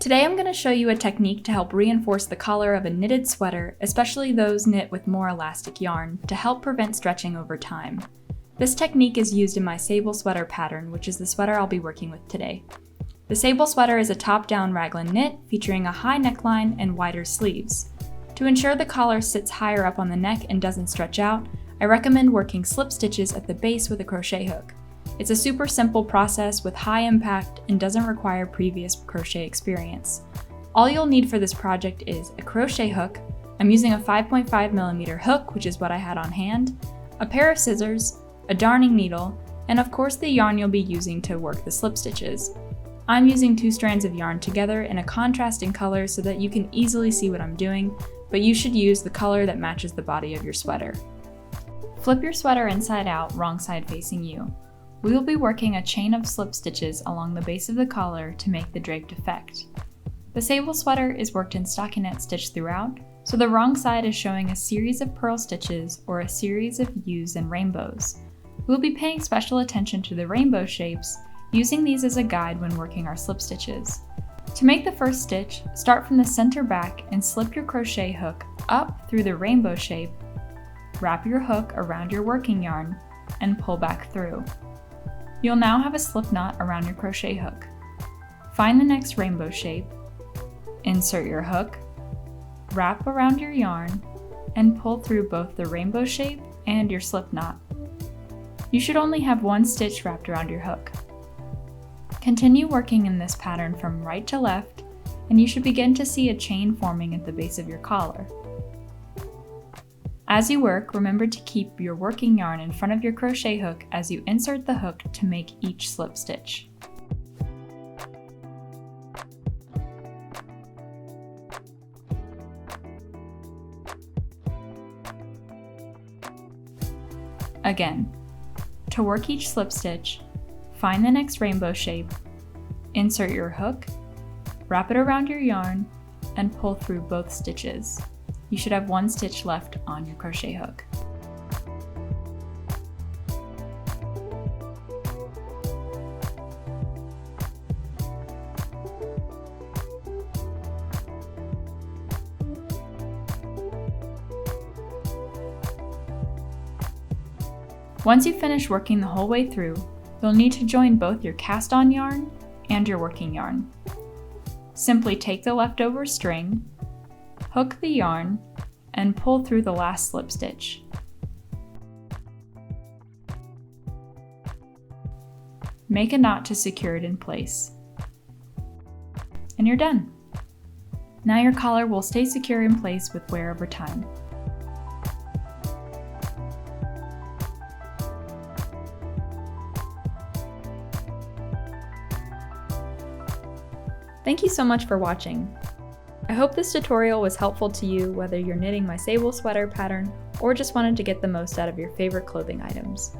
Today I'm going to show you a technique to help reinforce the collar of a knitted sweater, especially those knit with more elastic yarn, to help prevent stretching over time. This technique is used in my Sable Sweater pattern, which is the sweater I'll be working with today. The Sable Sweater is a top-down raglan knit featuring a high neckline and wider sleeves. To ensure the collar sits higher up on the neck and doesn't stretch out, I recommend working slip stitches at the base with a crochet hook. It's a super simple process with high impact and doesn't require previous crochet experience. All you'll need for this project is a crochet hook. I'm using a 5.5mm hook, which is what I had on hand, a pair of scissors, a darning needle, and of course the yarn you'll be using to work the slip stitches. I'm using 2 strands of yarn together in a contrasting color so that you can easily see what I'm doing, but you should use the color that matches the body of your sweater. Flip your sweater inside out, wrong side facing you. We will be working a chain of slip stitches along the base of the collar to make the draped effect. The Sable Sweater is worked in stockinette stitch throughout, so the wrong side is showing a series of purl stitches or a series of U's and rainbows. We'll be paying special attention to the rainbow shapes, using these as a guide when working our slip stitches. To make the first stitch, start from the center back and slip your crochet hook up through the rainbow shape, wrap your hook around your working yarn, and pull back through. You'll now have a slip knot around your crochet hook. Find the next rainbow shape, insert your hook, wrap around your yarn, and pull through both the rainbow shape and your slip knot. You should only have 1 stitch wrapped around your hook. Continue working in this pattern from right to left, and you should begin to see a chain forming at the base of your collar. As you work, remember to keep your working yarn in front of your crochet hook as you insert the hook to make each slip stitch. Again, to work each slip stitch, find the next rainbow shape, insert your hook, wrap it around your yarn, and pull through both stitches. You should have 1 stitch left on your crochet hook. Once you finish working the whole way through, you'll need to join both your cast-on yarn and your working yarn. Simply take the leftover string, hook the yarn, and pull through the last slip stitch. Make a knot to secure it in place. And you're done. Now your collar will stay secure in place with wear over time. Thank you so much for watching. I hope this tutorial was helpful to you whether you're knitting my Sable Sweater pattern or just wanted to get the most out of your favorite clothing items.